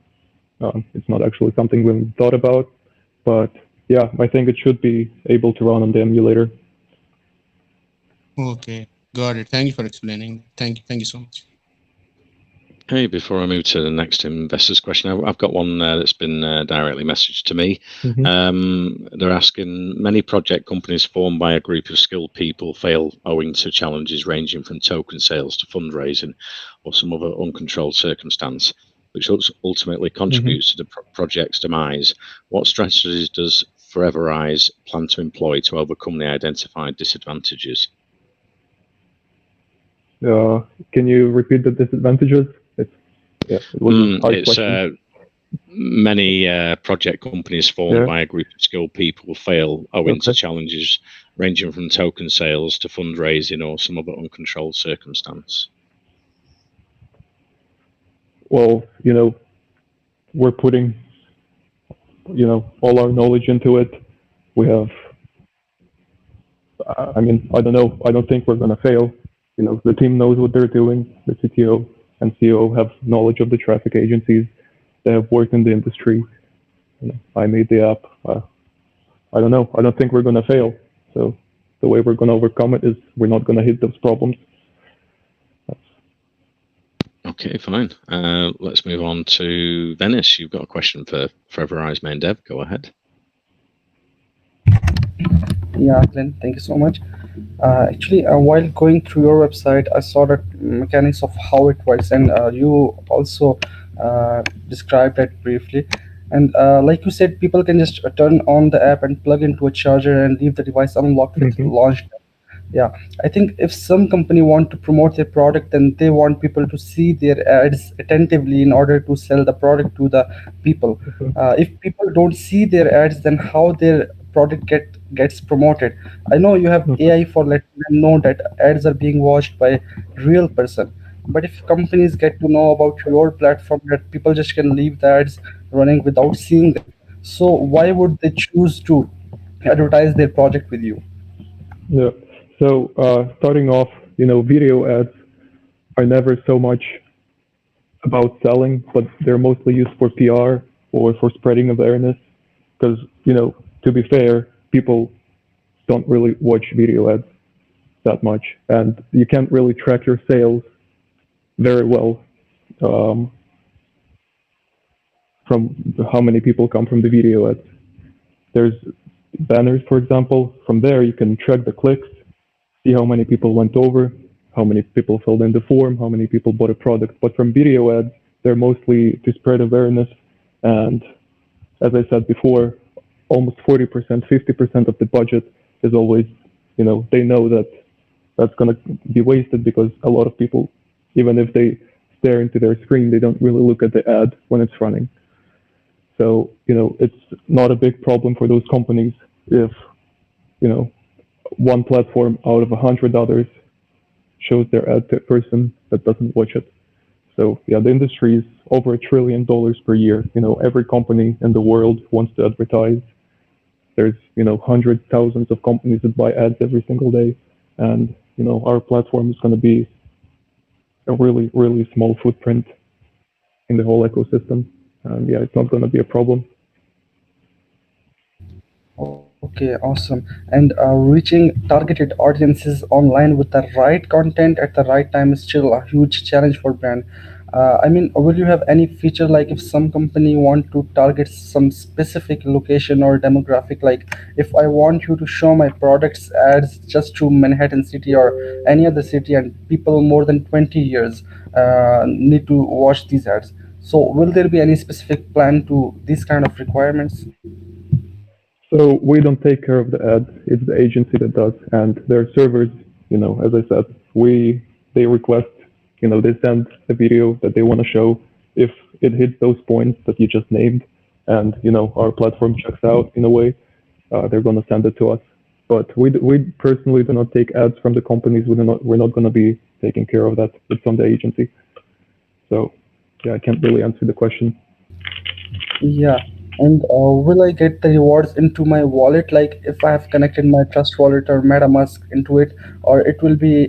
[SPEAKER 2] It's not actually something we've thought about, but yeah, I think it should be able to run on the emulator.
[SPEAKER 4] Okay, got it. Thank you for explaining. Thank you so much.
[SPEAKER 1] Hey, before I move to the next investor's question, I've got one that's been directly messaged to me. They're asking, many project companies formed by a group of skilled people fail owing to challenges ranging from token sales to fundraising or some other uncontrolled circumstance, which ultimately contributes to the project's demise. What strategies does Foreverise plan to employ to overcome the identified disadvantages?
[SPEAKER 2] Can you repeat the disadvantages? It was a hard question.
[SPEAKER 1] Many project companies formed by a group of skilled people fail owing to challenges ranging from token sales to fundraising or some other uncontrolled circumstance.
[SPEAKER 2] Well, we're putting, all our knowledge into it. We have, I don't know. I don't think we're going to fail. The team knows what they're doing. The CTO and CEO have knowledge of the traffic agencies. They have worked in the industry. I made the app. I don't know. I don't think we're going to fail. So the way we're going to overcome it is we're not going to hit those problems.
[SPEAKER 1] Okay, fine. Let's move on to Venice. You've got a question for Foreverise main dev. Go ahead.
[SPEAKER 5] Yeah, Glenn, thank you so much. Actually, while going through your website, I saw the mechanics of how it works, and you also described it briefly. And like you said, people can just turn on the app and plug into a charger and leave the device unlocked with
[SPEAKER 2] Hmm.
[SPEAKER 5] launch. Yeah, I think if some company want to promote their product, then they want people to see their ads attentively in order to sell the product to the people. If people don't see their ads, then how their product gets promoted? I know you have
[SPEAKER 2] Okay.
[SPEAKER 5] AI for letting them know that ads are being watched by real person. But if companies get to know about your platform, that people just can leave the ads running without seeing them, so why would they choose to advertise their project with you?
[SPEAKER 2] Yeah. So starting off, video ads are never so much about selling, but they're mostly used for PR or for spreading awareness. Because to be fair, people don't really watch video ads that much, and you can't really track your sales very well um, from how many people come from the video ads. There's banners, for example. From there, you can track the clicks, see how many people went over, how many people filled in the form, how many people bought a product. But from video ads, they're mostly to spread awareness. And as I said before, almost 40%, 50% of the budget is always, they know that that's going to be wasted because a lot of people, even if they stare into their screen, they don't really look at the ad when it's running. So, it's not a big problem for those companies if, you know, one platform out of 100 others shows their ad to a person that doesn't watch it. So yeah, the industry is over $1 trillion per year. Every company in the world wants to advertise. There's hundreds, thousands of companies that buy ads every single day, and our platform is going to be a really, really small footprint in the whole ecosystem. And yeah, it's not going to be a problem.
[SPEAKER 5] Okay, awesome. And reaching targeted audiences online with the right content at the right time is still a huge challenge for brand. I mean, will you have any feature like if some company want to target some specific location or demographic, like if I want you to show my products ads just to Manhattan City or any other city, and people more than 20 years need to watch these ads. So will there be any specific plan to these kind of requirements?
[SPEAKER 2] So we don't take care of the ads. It's the agency that does, and their servers. As I said, they request. They send a video that they want to show. If it hits those points that you just named, and our platform checks out in a way, they're going to send it to us. But we personally do not take ads from the companies. We're not going to be taking care of that. It's on the agency. So yeah, I can't really answer the question.
[SPEAKER 5] Yeah. And will I get the rewards into my wallet, like if I have connected my Trust Wallet or MetaMask into it, or it will be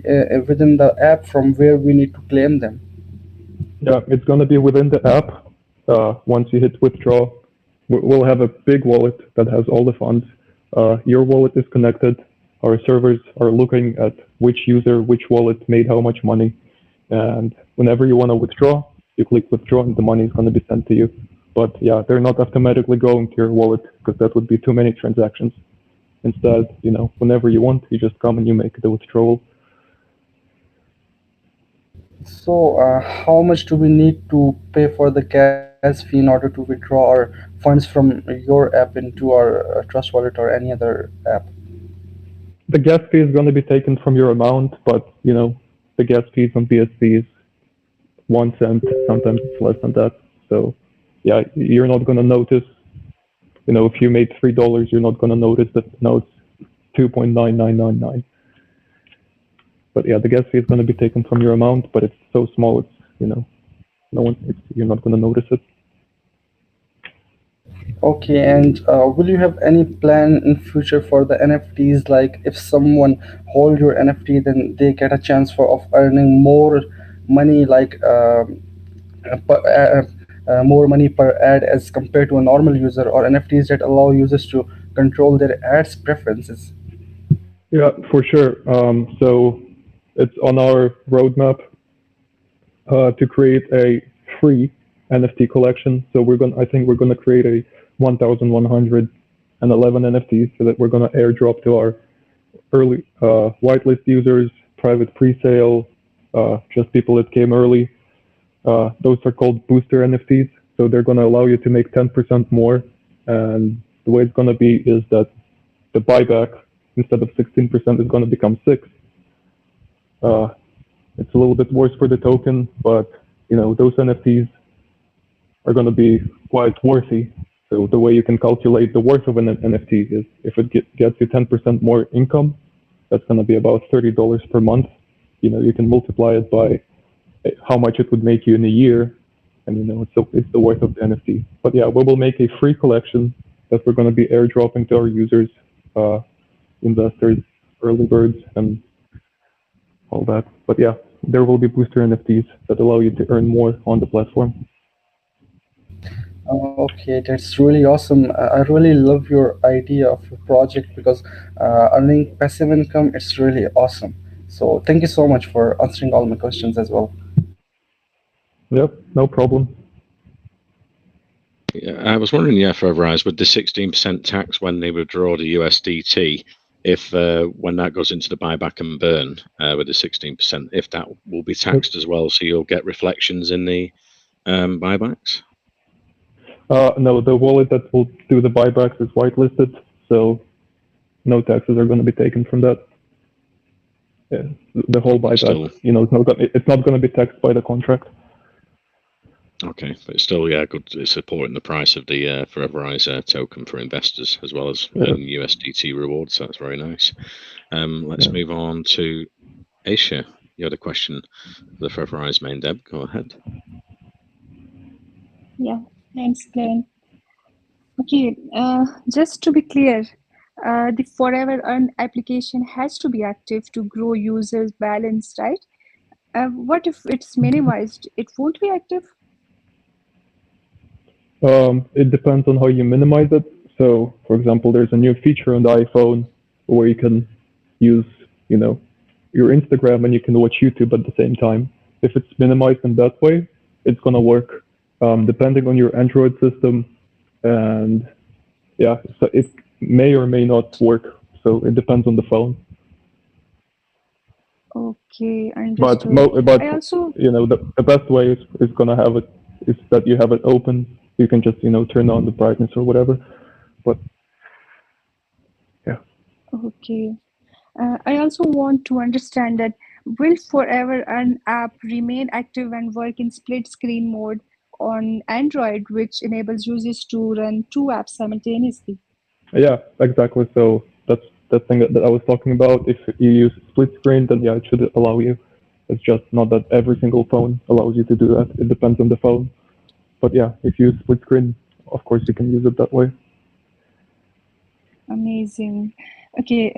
[SPEAKER 5] within the app from where we need to claim them?
[SPEAKER 2] Yeah, it's going to be within the app. Once you hit withdraw, we'll have a big wallet that has all the funds. Your wallet is connected. Our servers are looking at which user, which wallet made how much money. And whenever you want to withdraw, you click withdraw and the money is going to be sent to you. But yeah, they're not automatically going to your wallet because that would be too many transactions. Instead, whenever you want, you just come and you make the withdrawal.
[SPEAKER 5] So, how much do we need to pay for the gas fee in order to withdraw our funds from your app into our Trust Wallet or any other app?
[SPEAKER 2] The gas fee is going to be taken from your amount, but the gas fees on BSC is 1 cent. Sometimes it's less than that. So yeah, you're not going to notice. If you made $3, you're not going to notice that now it's 2.9999. But yeah, the gas fee is going to be taken from your amount, but it's so small, it's no one, you're not going to notice it.
[SPEAKER 5] Okay, and will you have any plan in future for the NFTs? Like if someone hold your NFT, then they get a chance for of earning more money, like more money per ad as compared to a normal user, or NFTs that allow users to control their ads preferences.
[SPEAKER 2] Yeah, for sure. So it's on our roadmap to create a free NFT collection. So I think we're gonna create a 1,111 NFTs so that we're gonna airdrop to our early whitelist users, private pre-sale, just people that came early. Those are called booster NFTs. So they're gonna allow you to make 10% more. And the way it's gonna be is that the buyback instead of 16% is gonna become 6. It's a little bit worse for the token, but those NFTs are going to be quite worthy. So the way you can calculate the worth of an NFT is if it gets you 10% more income, that's going to be about $30 per month. You can multiply it by how much it would make you in a year, and it's the worth of the NFT. But yeah, we will make a free collection that we're going to be airdropping to our users, investors, early birds, and all that. But yeah, there will be booster NFTs that allow you to earn more on the platform.
[SPEAKER 5] Okay, that's really awesome. I really love your idea of a project because earning passive income it's really awesome. So thank you so much for answering all my questions as well.
[SPEAKER 2] Yep, no problem.
[SPEAKER 1] Yeah, I was wondering, Foreverise, with the 16% tax when they withdraw the USDT, if when that goes into the buyback and burn with the 16%, if that will be taxed as well, so you'll get reflections in the buybacks?
[SPEAKER 2] No, the wallet that will do the buybacks is whitelisted, so no taxes are going to be taken from that. Yeah, the whole buyback, it's not going to be taxed by the contract.
[SPEAKER 1] Okay, but still, good. It's supporting the price of the Foreverise token for investors as well as USDT rewards. So that's very nice. Let's move on to Aisha. You had a question for the Foreverise main dev. Go ahead.
[SPEAKER 6] Yeah, thanks, Glenn. Okay, just to be clear, the Forever Earn application has to be active to grow users' balance, right? What if it's minimized? It won't be active?
[SPEAKER 2] It depends on how you minimize it. So, for example, there's a new feature on the iPhone where you can use, your Instagram and you can watch YouTube at the same time. If it's minimized in that way, it's gonna work. Depending on your Android system, and yeah, so it may or may not work. So it depends on the phone.
[SPEAKER 6] Okay, understood.
[SPEAKER 2] But
[SPEAKER 6] I also,
[SPEAKER 2] the best way is gonna have it is that you have it open. You can just turn on the brightness or whatever. But yeah.
[SPEAKER 6] okay. I also want to understand that will Forever Earn app remain active and work in split screen mode on Android, which enables users to run 2 apps simultaneously?
[SPEAKER 2] Yeah, exactly. So that's the thing that I was talking about. If you use split screen, then yeah, it should allow you. It's just not that every single phone allows you to do that. It depends on the phone. But yeah, if you use split screen, of course you can use it that way.
[SPEAKER 6] Amazing. Okay,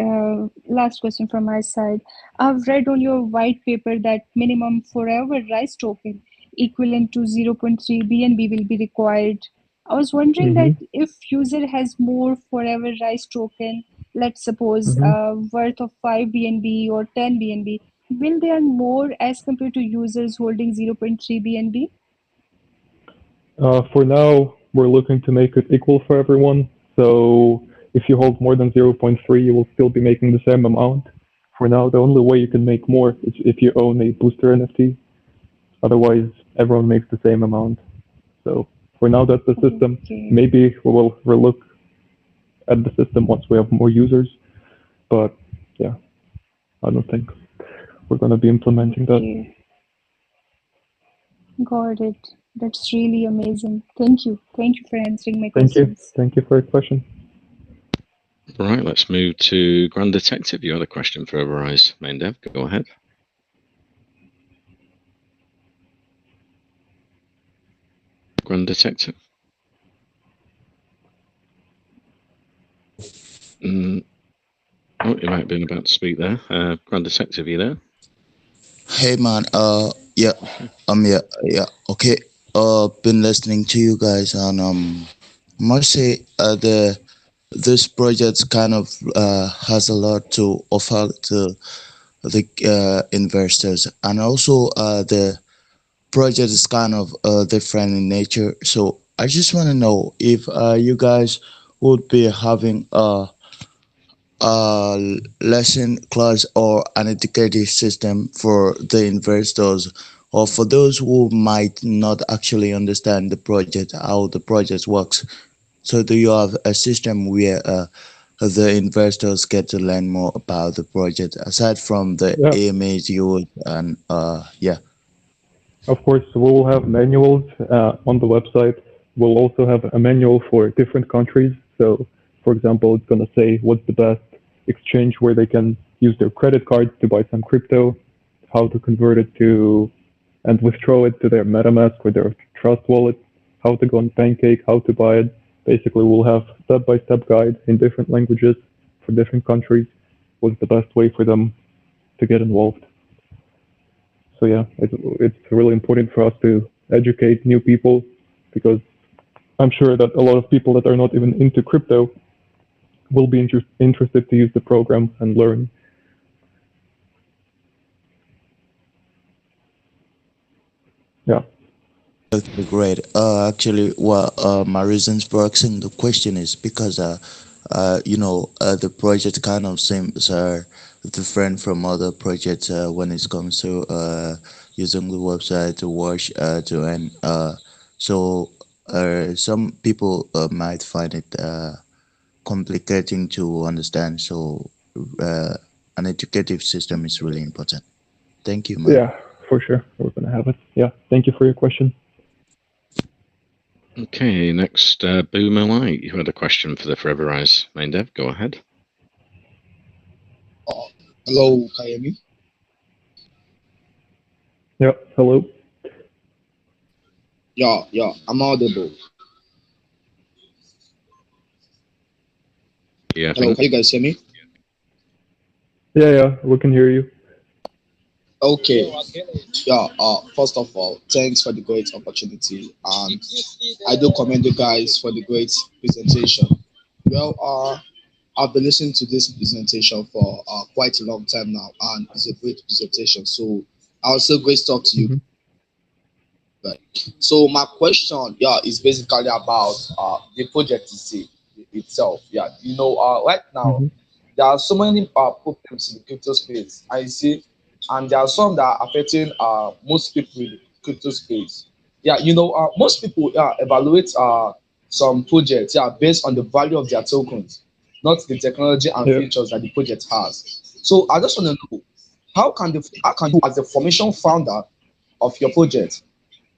[SPEAKER 6] last question from my side. I've read on your white paper that minimum Foreverise token equivalent to 0.3 BNB will be required. I was wondering that if user has more Foreverise token, let's suppose worth of 5 BNB or 10 BNB, will they earn more as compared to users holding 0.3 BNB?
[SPEAKER 2] For now, we're looking to make it equal for everyone. So if you hold more than 0.3, you will still be making the same amount. For now, the only way you can make more is if you own a booster NFT. Otherwise, everyone makes the same amount. So for now, that's the system.
[SPEAKER 6] Okay.
[SPEAKER 2] Maybe we will relook at the system once we have more users. But yeah, I don't think we're going to be implementing that.
[SPEAKER 6] Okay. Got it. That's really amazing. Thank you. Thank you for answering my questions.
[SPEAKER 2] Thank you for your question.
[SPEAKER 1] All right, let's move to Grand Detective. You had a question for Foreverise main dev. Go ahead. Grand Detective. Oh, you might have been about to speak there. Grand Detective, you there?
[SPEAKER 7] Hey man, yeah, okay. Been listening to you guys, and must say, this project kind of has a lot to offer to the investors, and also project is kind of different in nature. So I just want to know if you guys would be having a lesson class or an educative system for the investors or for those who might not actually understand the project, how the project works. So do you have a system where the investors get to learn more about the project aside from the
[SPEAKER 2] Yeah,
[SPEAKER 7] AMAs you would and yeah.
[SPEAKER 2] of course, we'll have manuals on the website. We'll also have a manual for different countries. So, for example, it's going to say what's the best exchange where they can use their credit cards to buy some crypto, how to convert it to and withdraw it to their MetaMask or their Trust wallet, how to go on Pancake, how to buy it. Basically, we'll have step-by-step guide in different languages for different countries. What's the best way for them to get involved? So yeah, it's really important for us to educate new people because I'm sure that a lot of people that are not even into crypto will be interested to use the program and learn. Yeah.
[SPEAKER 7] Okay, great. Actually, well, my reasons for asking the question is because, the project kind of seems different from other projects when it comes to using the website to watch to earn. So, some people might find it complicating to understand. So, uh, an educative system is really important. Thank you, man.
[SPEAKER 2] Yeah, for sure. We're going to have it. Yeah. Thank you for your question.
[SPEAKER 1] Okay, next, Boomer Light. You had a question for the Foreverise main dev. Go ahead.
[SPEAKER 8] Hello, can you hear me?
[SPEAKER 2] Yeah. Hello.
[SPEAKER 8] Yeah, I'm audible.
[SPEAKER 1] Yeah, I
[SPEAKER 8] Hello,
[SPEAKER 1] think.
[SPEAKER 8] can you guys hear me?
[SPEAKER 2] Yeah, we can hear you.
[SPEAKER 8] Okay. Yeah, first of all, thanks for the great opportunity. And I do commend you guys for the great presentation. Well, I've been listening to this presentation for quite a long time now, and it's a great presentation. So I'll say great talk to you.
[SPEAKER 2] Hmm.
[SPEAKER 8] Right. So my question, yeah, is basically about the project itself. Yeah, right now
[SPEAKER 2] Hmm.
[SPEAKER 8] there are so many problems in the crypto space. I see, and there are some that are affecting most people in the crypto space. Yeah, most people evaluate some projects based on the value of their tokens, not the technology and
[SPEAKER 2] Yeah.
[SPEAKER 8] features that the project has. So I just want to know how can you as the formation founder of your project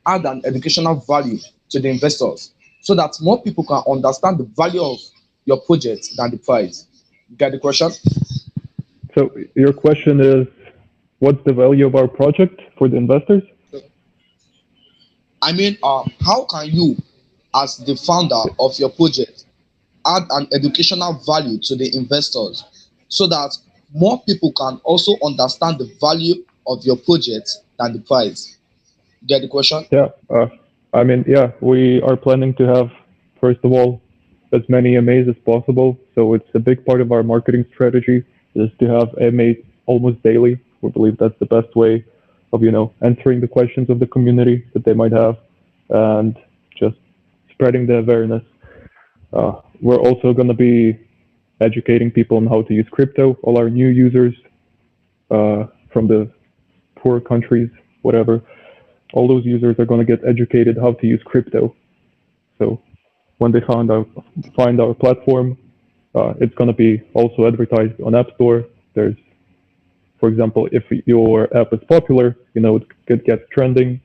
[SPEAKER 8] add an educational value to the investors so that more people can understand the value of your project than the price. You get the question?
[SPEAKER 2] So your question is, what's the value of our project for the investors?
[SPEAKER 8] I mean, how can you, as the founder of your project, add an educational value to the investors so that more people can also understand the value of your project than the price? You get the question?
[SPEAKER 2] Yeah. I mean, yeah, we are planning to have, first of all, as many AMAs as possible. So it's a big part of our marketing strategy is to have AMAs almost daily. We believe that's the best way of, answering the questions of the community that they might have and just spreading the awareness. We're also going to be educating people on how to use crypto. All our new users from the poor countries, whatever, all those users are going to get educated how to use crypto. So when they find our platform, it's going to be also advertised on App Store. There's, for example, if your app is popular, it gets trending,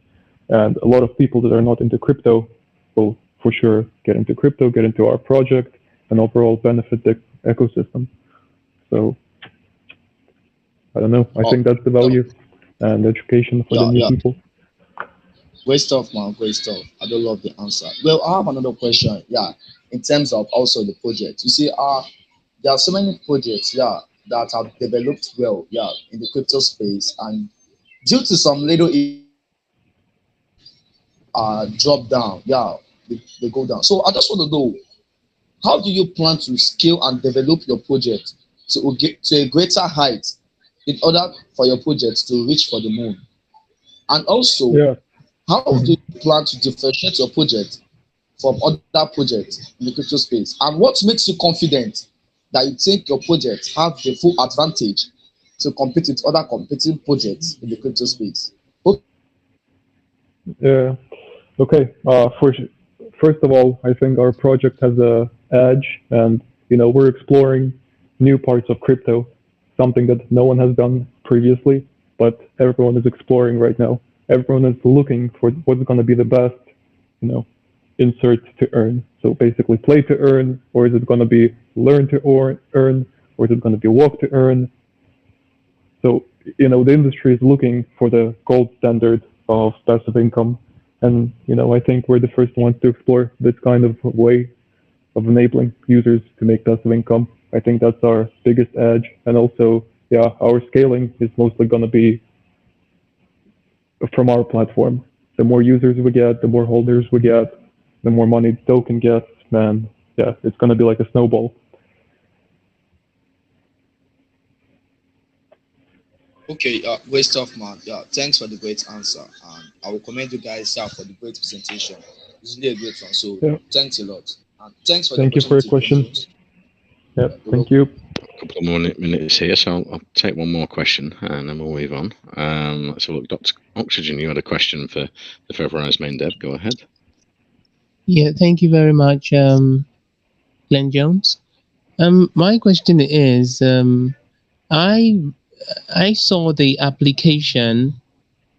[SPEAKER 2] and a lot of people that are not into crypto will for sure get into crypto, get into our project, and overall benefit the ecosystem. So I don't know. I
[SPEAKER 8] Oh,
[SPEAKER 2] think that's the
[SPEAKER 8] yeah,
[SPEAKER 2] value and education for the
[SPEAKER 8] yeah,
[SPEAKER 2] new
[SPEAKER 8] yeah.
[SPEAKER 2] people.
[SPEAKER 8] Great stuff, man. Great stuff. I do love the answer. Well, I have another question. Yeah, in terms of also the project, you see, there are so many projects, yeah, that have developed well, yeah, in the crypto space, and due to some little drop down, yeah, they go down. So I just want to know, how do you plan to scale and develop your project to a greater height in order for your project to reach for the moon? And also,
[SPEAKER 2] Yeah.
[SPEAKER 8] How do you plan to differentiate your project from other projects in the crypto space? And what makes you confident that you think your project have the full advantage to compete with other competing projects in the crypto space?
[SPEAKER 2] Yeah. Okay. First of all, I think our project has a edge, and we're exploring new parts of crypto, something that no one has done previously, but everyone is exploring right now. Everyone is looking for what's going to be the best, insert to earn. So basically, play to earn, or is it going to be learn to earn, or is it going to be walk to earn? So the industry is looking for the gold standard of passive income. And, I think we're the first ones to explore this kind of way of enabling users to make passive income. I think that's our biggest edge. And also, our scaling is mostly going to be from our platform. The more users we get, the more holders we get, the more money the token gets, man. Yeah, it's going to be like a snowball.
[SPEAKER 8] Okay, great stuff, man. Yeah, thanks for the great answer. And I will commend you guys for the great presentation. It's really a great one. So thanks a lot. And thanks for
[SPEAKER 2] Thank
[SPEAKER 8] the
[SPEAKER 2] you for your
[SPEAKER 8] opportunity.
[SPEAKER 2] question. Yeah, thank you.
[SPEAKER 1] A couple of more minutes here, so I'll take one more question and then we'll move on. So look, Dr. Oxygen, you had a question for the Foreverise main dev. Go ahead.
[SPEAKER 9] Yeah, thank you very much, Glenn Jones. My question is, I saw the application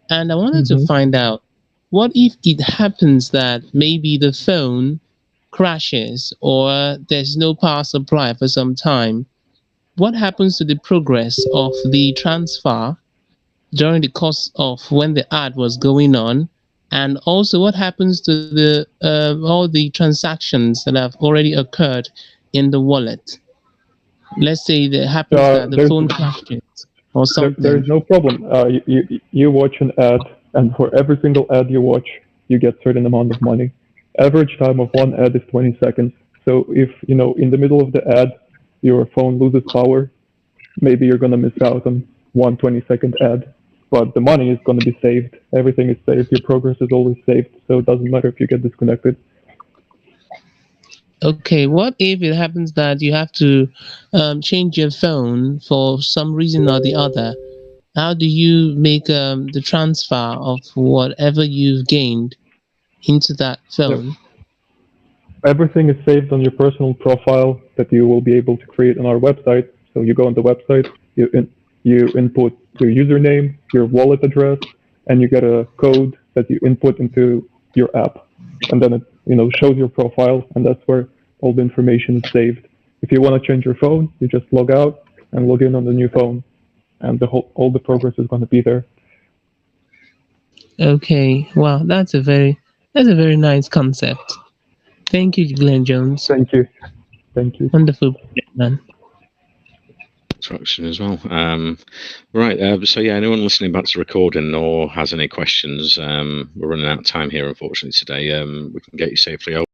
[SPEAKER 9] and I wanted to find out, what if it happens that maybe the phone crashes or there's no power supply for some time? What happens to the progress of the transfer during the course of when the ad was going on? And also, what happens to the all the transactions that have already occurred in the wallet? Let's say that happens that the phone crashes or something.
[SPEAKER 2] There's no problem. You watch an ad, and for every single ad you watch, you get certain amount of money. Average time of one ad is 20 seconds. So if in the middle of the ad your phone loses power, maybe you're gonna miss out on one 20-second ad. But the money is gonna be saved. Everything is saved. Your progress is always saved. So it doesn't matter if you get disconnected.
[SPEAKER 9] Okay, what if it happens that you have to change your phone for some reason or the other? How do you make the transfer of whatever you've gained into that phone?
[SPEAKER 2] Yep. Everything is saved on your personal profile that you will be able to create on our website. So you go on the website, you input your username, your wallet address, and you get a code that you input into your app, and then it shows your profile, and that's where all the information is saved. If you want to change your phone, you just log out and log in on the new phone, and all the progress is going to be there.
[SPEAKER 9] Okay, wow, that's a very nice concept. Thank you, Glenn Jones.
[SPEAKER 2] Thank you.
[SPEAKER 9] Wonderful, man.
[SPEAKER 1] As well. Right. So yeah, anyone listening back to the recording or has any questions, we're running out of time here, unfortunately, today. We can get you safely over.